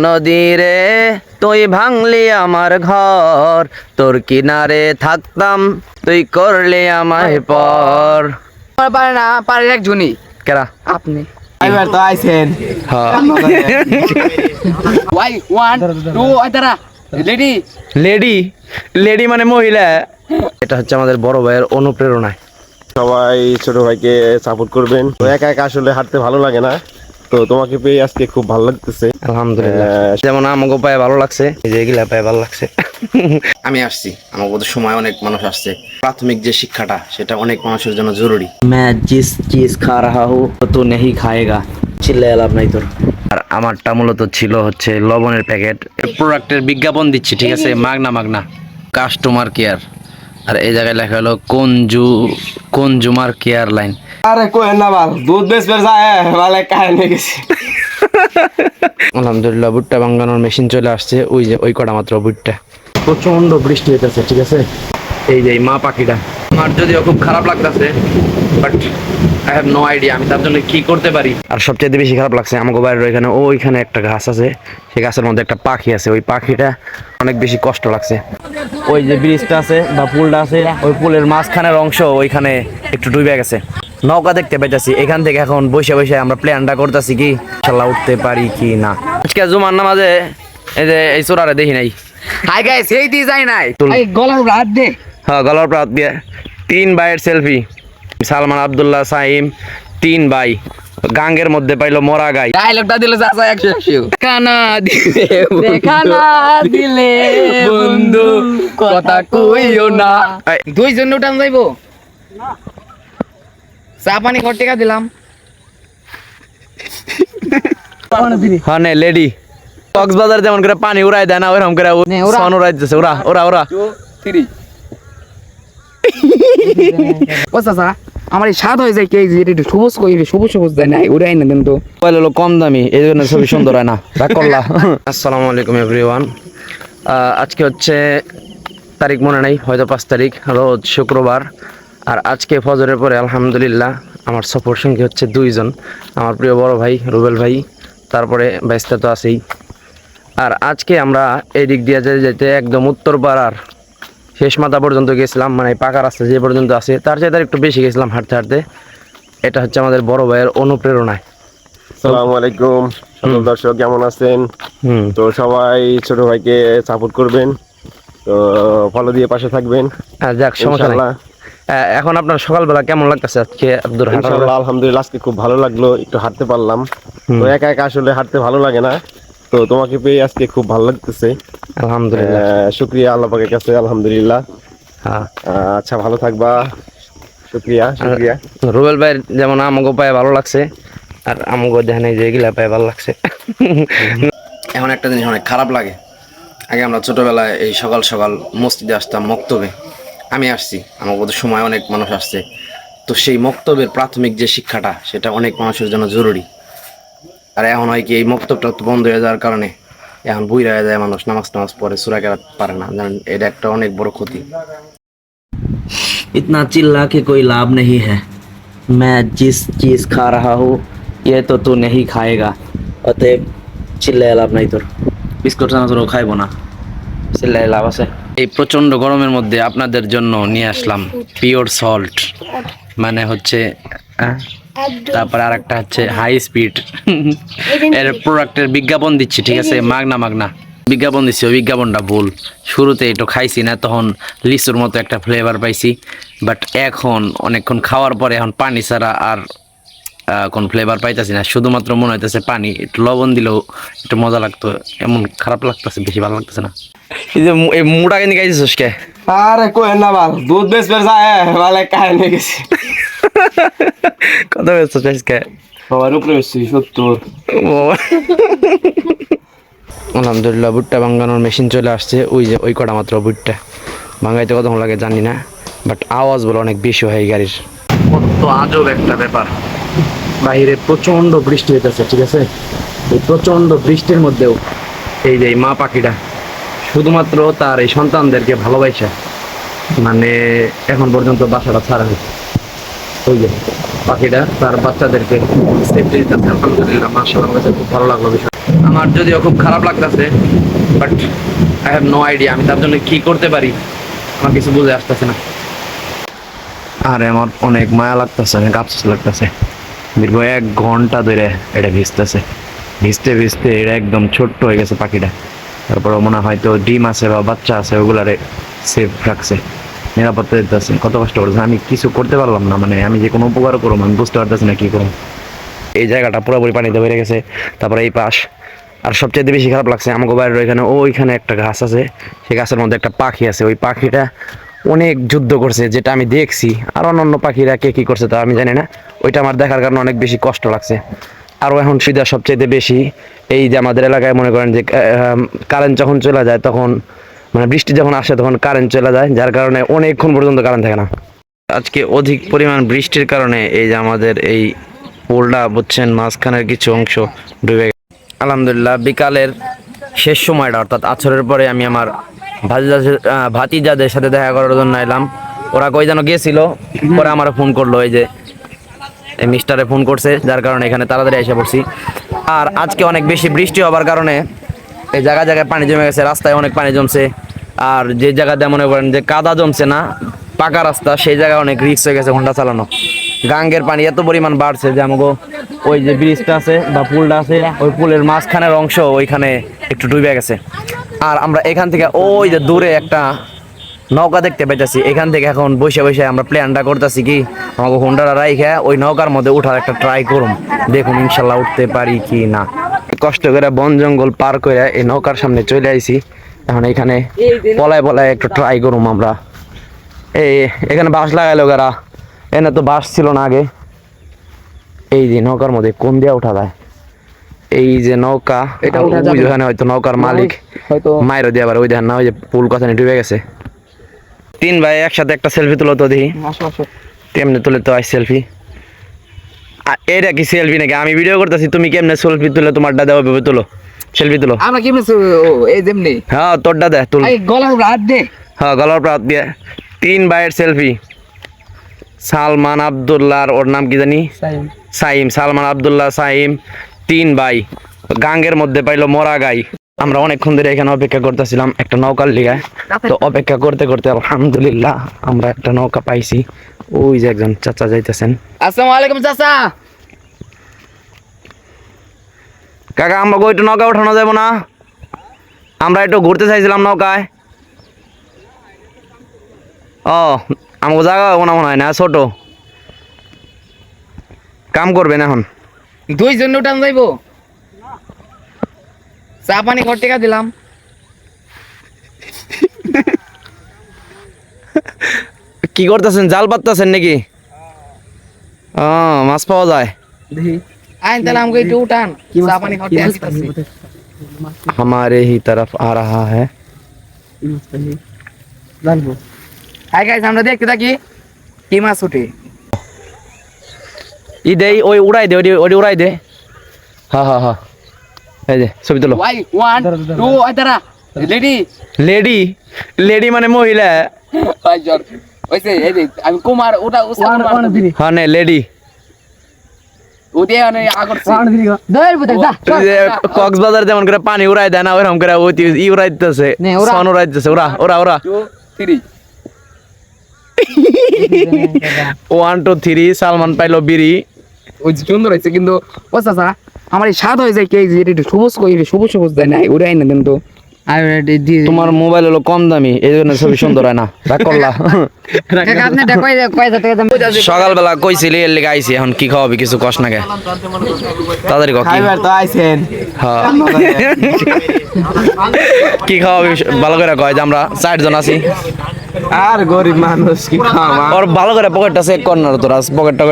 নদী রে তুই ভাঙলি আমার ঘর, তোর কিনারে থাকতাম তুই করলি আমায় পর। পারে না, পারে একজনই। কেরা? আপনি। এবার তো আইছেন। হ্যাঁ। ওয়াই 1 2 আইতারা লেডি লেডি, লেডি মানে মহিলা। এটা হচ্ছে আমাদের বড় ভাইয়ের অনুপ্রেরণায়। সবাই ছোট ভাইকে সাপোর্ট করবেন। তো একা একা আসলে হাঁটতে ভালো লাগে না, তো তোমাকে পেয়ে আজকে খুব ভালো লাগতেছে। আলহামদুলিল্লাহ। যেমন আমাকে পায়ে ভালো লাগছে, এই যে এগুলা পায়ে ভালো লাগছে। আমি আসছি, আমার বোধ সময় অনেক মানুষ আসছে। প্রাথমিক যে শিক্ষাটা সেটা অনেক মানুষের জন্য জরুরি। मैं जिस चीज खा रहा हूँ तो नहीं खाएगा, চিল্লায় লাভ নাই তোর। আর আমারটা মূলত ছিল হচ্ছে লবণের প্যাকেট। প্রোডাক্টের বিজ্ঞাপন দিচ্ছি, ঠিক আছে, মাগনা কাস্টমার কেয়ার। আর এই জায়গায় লেখা হলো কনজুমার কেয়ার লাইন। আরে কোয়েন না বাল, দুধ বেচবে যায় বালে কাহিনী হয়ে গেছে। আলহামদুলিল্লাহ, ভুট্টা ভাঙানোর মেশিন চলে আসছে। ওই যে ওই কটা মাত্র ভুট্টা। প্রচন্ড বৃষ্টি হইতেছে, ঠিক আছে। এই যে মা পাখিটা আমার যদিও খুব খারাপ লাগতেছে, but I have no idea আমি তার জন্য কি করতে পারি। আর সবচেয়ে বেশি খারাপ লাগছে আমাকে বাইরের ওইখানে, ওইখানে একটা গাছ আছে, সেই গাছের মধ্যে একটা পাখি আছে। ওই পাখিটা অনেক বেশি কষ্ট লাগছে। ওই যে ব্রিজটা আছে বা পুলটা আছে, ওই পুলের মাঝখানের অংশ ওইখানে একটু ডুবে গেছে। নৌকা দেখতে পাইতেছি, এখান থেকে এখন বসে বসে আমরা প্ল্যানটা করতেছি কি ইনশাল্লাহ উঠতে পারি কি না। আজকে জুমার নামাজে এই যে এই চোরারে দেখি নাই। হাই গাইস, এই দি যাই নাই। তুল। এই গলার রাত দে। হ্যাঁ, গলার প্রাত দিয়ে 3 ভাইয়ের সেলফি। সালমান, আব্দুল্লাহ, সাইম, 3 ভাই। গাঙ্গের মধ্যে পাইলো মরা গাই। ডায়লগটা দিলে চাচা 100 কানা দিলে কানা দিলে বন্ধু কথা কইও না। দুইজন উঠান যাইবো না, চা পানি কত টাকা দিলাম? হ্যাঁ নে লেডি। কক্সবাজার যেমন করে পানি উড়াই দেয় না, ওরকম করে সন উড়াই দিতেছে। ওরা ওরা ওরা 2 3 ও চাচা, আমার এই স্বাদ হয়ে যায় কি একটু সবুজ কই, সবুজ দেয় না, উড়াই না দেন তো। মোবাইল হলো কম দামি, এই জন্য ছবি সুন্দর হয় না। রাগ করলা। আসসালামু আলাইকুম এভরিওয়ান। আজকে হচ্ছে তারিখ মনে নাই, হয়তো 5 তারিখ, রোজ শুক্রবার। আর আজকে ফজরের পরে আলহামদুলিল্লাহ আমার সফর সঙ্গী হচ্ছে 2 জন। আমার প্রিয় বড় ভাই রুবেল ভাই, তারপরে বাইস্তা তো আছেই। আর আজকে আমরা এই দিক দিয়ে যেতে যেতে একদম উত্তর পাড়ার শেষ মাথা পর্যন্ত গেছিলাম, মানে পাকা রাস্তা যে পর্যন্ত আছে তার চেয়ে তার একটু বেশি গেছিলাম হাঁটতে হাঁটতে। এটা হচ্ছে আমাদের বড় ভাইয়ের অনুপ্রেরণায়। আসসালামু আলাইকুম সকল দর্শক, কেমন আছেন? তো সবাই ছোট ভাইকে সাপোর্ট করবেন, তো ফলো দিয়ে পাশে থাকবেন। যাক, সমস্যা নাই। এখন আপনার সকালবেলা কেমন লাগতেছে আজকে আব্দুর? ইনশাআল্লাহ আলহামদুলিল্লাহ আজকে খুব ভালো লাগলো, একটু হাঁটতে পারলাম। তো একা একা আসলে হাঁটতে ভালো লাগে না, তো তোমাকে পেয়ে আজকে খুব ভালো লাগতেছে। আলহামদুলিল্লাহ, শুকরিয়া আল্লাহ পাকের কাছে, আলহামদুলিল্লাহ। হ্যাঁ, আচ্ছা, ভালো থাকবা। শুকরিয়া। রুবেল ভাই যেমন আমাকে পায়ে ভালো লাগছে, আর আমাকে দেখেন এই যে এগুলা পায়ে ভালো লাগছে। এখন একটা জিনিস অনেক খারাপ লাগে, আগে আমরা ছোটবেলায় এই সকাল সকাল মসজিদে আসতাম, মক্তবে। আমি আসছি, আমার বোধ সময় অনেক মানুষ আসছে। তো সেই মক্তবের প্রাথমিক যে শিক্ষাটা সেটা অনেক মানুষের জন্য জরুরি। আর এখন হয় কি, এই মক্তবটা তো বন্ধ হয়ে যাওয়ার কারণে এখন বুইরা হয়ে যায় মানুষ, নামাজ পড়ে সূরা কেরাত পারে না। জানেন, এটা একটা অনেক বড় ক্ষতি। इतना चिल्ला के कोई लाभ नहीं है, मैं जिस चीज खा रहा हूँ ये तो तू नहीं खाएगा, অতএব চিল্লায় লাভ নাই তোর। বিস্কুট চানাচুরও খাইবো না, চিল্লায় লাভ আছে? এই প্রচন্ড গরমের মধ্যে আপনাদের জন্য নিয়ে আসলাম পিওর সল্ট, মানে হচ্ছে তারপরে আর একটা হচ্ছে হাই স্পিড। এর প্রোডাক্টের বিজ্ঞাপন দিচ্ছি, ঠিক আছে, মাগনা বিজ্ঞাপন দিচ্ছি। ওই বিজ্ঞাপনটা ভুল, শুরুতে একটু খাইছি না, তখন লিচুর মতো একটা ফ্লেভার পাইছি, বাট এখন অনেকক্ষণ খাওয়ার পরে এখন পানি ছাড়া আর কোন ফ্লেভার পাইতেছি না, শুধুমাত্র মনে হইতেছে পানি। একটু লবণ দিলেও একটু মজা লাগতো, এমন খারাপ লাগতেছে, বেশি ভালো লাগতেছে না। এই যে এই মুটাকে নিয়ে গাইছিস কে? আরে কোয়েন না বাল, দুধ বেচবে যায় বালে কাহিনী হয়ে গেছে। কত বেচছিস আজকে? সবার উপরে বেশি 70। আলহামদুলিল্লাহ, ভুট্টা ভাঙানোর মেশিন চলে আসছে। ওই যে ওই কটা মাত্র ভুট্টা ভাঙাইতে কতক্ষণ লাগে জানি না, বাট আওয়াজ বলে অনেক বেশি হয় গাড়ির। কত আজব একটা ব্যাপার, বাইরে প্রচন্ড বৃষ্টি হইতেছে, ঠিক আছে। এই প্রচন্ড বৃষ্টির মধ্যেও এই যে মা পাখিটা শুধুমাত্র তার এই সন্তানদেরকে ভালোবাসে, মানে এখন পর্যন্ত বাসাটা ছাড়া হয়েছে। ওই যে পাখিটা তার বাচ্চাদেরকে সেফটি দিতেছে, আলহামদুলিল্লাহ, মাশাআল্লাহ, আমার কাছে খুব ভালো লাগলো বিষয়। আমার যদিও খুব খারাপ লাগতেছে, but I have no idea আমি তার জন্য কি করতে পারি, আমার কিছু বুঝে আসতেছে না। আরে আমার অনেক মায়া লাগতেছে, অনেক আফসোস লাগতেছে। দীর্ঘ 1 ঘন্টা ধরে এটা ভিজতেছে, ভিজতে ভিজতে এটা একদম ছোট্ট হয়ে গেছে পাখিটা। তারপর মনে হয় হয়তো ডিম আছে বা বাচ্চা আছে, ওগুলারে সেফ রাখছে, নিরাপত্তা দিতেছে। কত কষ্ট করছে, আমি কিছু করতে পারলাম না, মানে আমি যে কোনো উপকার করবো আমি বুঝতে পারতেছি না কি করবো। এই জায়গাটা পুরোপুরি পানিতে বেড়ে গেছে, তারপরে এই পাশ। আর সবচেয়ে বেশি খারাপ লাগছে আমাকে বাইরের ওইখানে, ওইখানে একটা গাছ আছে, সেই গাছের মধ্যে একটা পাখি আছে। ওই পাখিটা অনেক যুদ্ধ করছে, যেটা আমি দেখছি। আর অন্যান্য পাখিরা কে কী করছে তা আমি জানি না, ওইটা আমার দেখার কারণে অনেক বেশি কষ্ট লাগছে। আরও এখন সুবিধা সবচেয়ে বেশি এই যে আমাদের এলাকায় মনে করেন যে কারেন্ট যখন চলে যায়, তখন মানে বৃষ্টি যখন আসে তখন কারেন্ট চলে যায়, যার কারণে অনেকক্ষণ পর্যন্ত কারেন্ট থাকে না। আজকে অধিক পরিমাণ বৃষ্টির কারণে এই যে আমাদের এই পোলটা বুঝছেন মাঝখানের কিছু অংশ ডুবে গেছে। আলহামদুলিল্লাহ বিকালের শেষ সময়টা অর্থাৎ আছরের পরে আমি আমার ভাতিজাদের সাথে দেখা করার জন্য এলাম। ওরা কই যেন গেছিল, পরে আমার ফোন করলো, এই যে এই মিস্টারে ফোন করছে, যার কারণে এখানে তাড়াতাড়ি এসে পড়ছি। আর আজকে অনেক বেশি বৃষ্টি হবার কারণে এই জায়গায় জায়গায় পানি জমে গেছে, রাস্তায় অনেক পানি জমছে। আর যে জায়গাতে মনে করেন যে কাদা জমছে না, পাকা রাস্তা, সেই জায়গায় অনেক রিস্ক হয়ে গেছে হোন্ডা চালানো। গাঙ্গের পানি এত পরিমাণ বাড়ছে যে আমাকে ওই যে ব্রিজটা আছে বা পুলটা আছে, ওই পুলের মাঝখানের অংশ ওইখানে একটু ডুবে গেছে। আর আমরা এখান থেকে ওই যে দূরে একটা নৌকা দেখতে পাইতেছি, এখান থেকে এখন বসে বসে আমরা প্ল্যানটা করতেছি কি আমাকে হোন্ডাটা রাইখা ওই নৌকার মধ্যে উঠার একটা ট্রাই করুম, দেখুন ইনশাল্লাহ উঠতে পারি কি না। কষ্ট করে বন জঙ্গল পার করে এই নৌকার সামনে চলে আইছি, এখন এখানে পলায় পলায় একটু ট্রাই করুম আমরা। এখানে বাঁশ লাগাইলো গারা, এনে তো বাঁশ ছিল না আগে। এই যে নৌকার মধ্যে কোন দিয়ে উঠা যায়, এই যে নৌকা, এটা ওখানে হয়তো নৌকার মালিক হয়তো মায়ের দিয়ে আবার ওই দেখেন না, ওই যে পুল কথা ডুবে গেছে। 3 ভাই একসাথে একটা সেলফি তুলো তো দেখি, কেমনে তুলে তো আই সেলফি। এটা কি সেলফি নাকি? আমি ভিডিও করতেছি, তুমি কেমনে সেলফি তুলে তোমারটা দেওয়া ভাবে তুলো, সেলফি তুলো। আমরা কেমনে এই যেমনি হ্যাঁ তোরটা দে তুল, গলার হাত দে। হ্যাঁ গলার হাত দিয়ে 3 ভাইয়ের সেলফি। সালমান আব্দুল্লাহ, ওর নাম কি জানি, সাইম, সালমান আব্দুল্লাহ সাইম, 3 ভাই। গাঙ্গের মধ্যে পাইলো মরা গাই। আমরা অনেকক্ষণ ধরে এখানে অপেক্ষা করতেছিলাম একটা নৌকার লিগায়, তো অপেক্ষা করতে করতে আলহামদুলিল্লাহ আমরা একটা নৌকা পাইছি। ওই যে একজন চাচা যাইতেছেন। আসসালামু আলাইকুম চাচা। কাকা আমরা একটু নৌকা উঠানো যাবো না? আমরা একটু ঘুরতে চাইছিলাম নৌকায়। ও আমাকে জায়গা মনে হয় না, ছোট কাম করবেন এখন। 2 জন উঠান যাইবো, চা পানি কত টাকা দিলাম? কি করতেছেন, জাল পাততেছেন নাকি? ও মাছ পাওয়া যায়। আইন তাহলে আমাকে একটু উঠান, চা পানি কত টাকা দিতাছি। हमारे ही तरफ आ रहा है। হাই গাইস, আমরা দেখতে থাকি কি মাছ উঠে। ই দে, ওই উড়াই দে, ওই উড়াই দে। হ্যাঁ হ্যাঁ হ্যাঁ, এই যে ছবি তুলো। 1 2 আইতারা রেডি। লেডি, লেডি মানে মহিলা। ভাই জর ওইছে এই যে আমি কুমার ওটা উসান হ্যাঁ নে লেডি। ওদে আনে আগরছে দর বুঝা যা। কক্সবাজার যেমন করে পানি উড়াই দেয় না, ওইরকম করে ওই ই উড়াই দিতেছে, সন উড়াই দিতেছে। ওরা ওরা ওরা 2 3 1 2 3 সালমান পাইলো বিড়ি। ওই যে সুন্দর হয়েছে কিন্তু ও চাচা আমার এই স্বাদ হয়ে যায় কি যে সবুজ কই সবুজ সবুজ দেয় না ওরাই না দেন তো। আর তোমার মোবাইল হলো কম দামি, এই জন্য ছবি সুন্দর হয় না। রাগ করলা। আপনি কয় টাকা দাম? সকালবেলা কইছিলি এর লেগে আইছি, এখন কি খাওয়াবি কিছু কষ্ট না গে, তাড়াতাড়ি কও। খাইবার তো আইছেন, হ্যাঁ কি খাওয়াবি ভালো করে কয়, যে আমরা 4 জন আছি। আর গরিব মানুষ কি খাওয়া। ওর ভালো করে পকেটটা চেক কর না তোরা, পকেট টকেট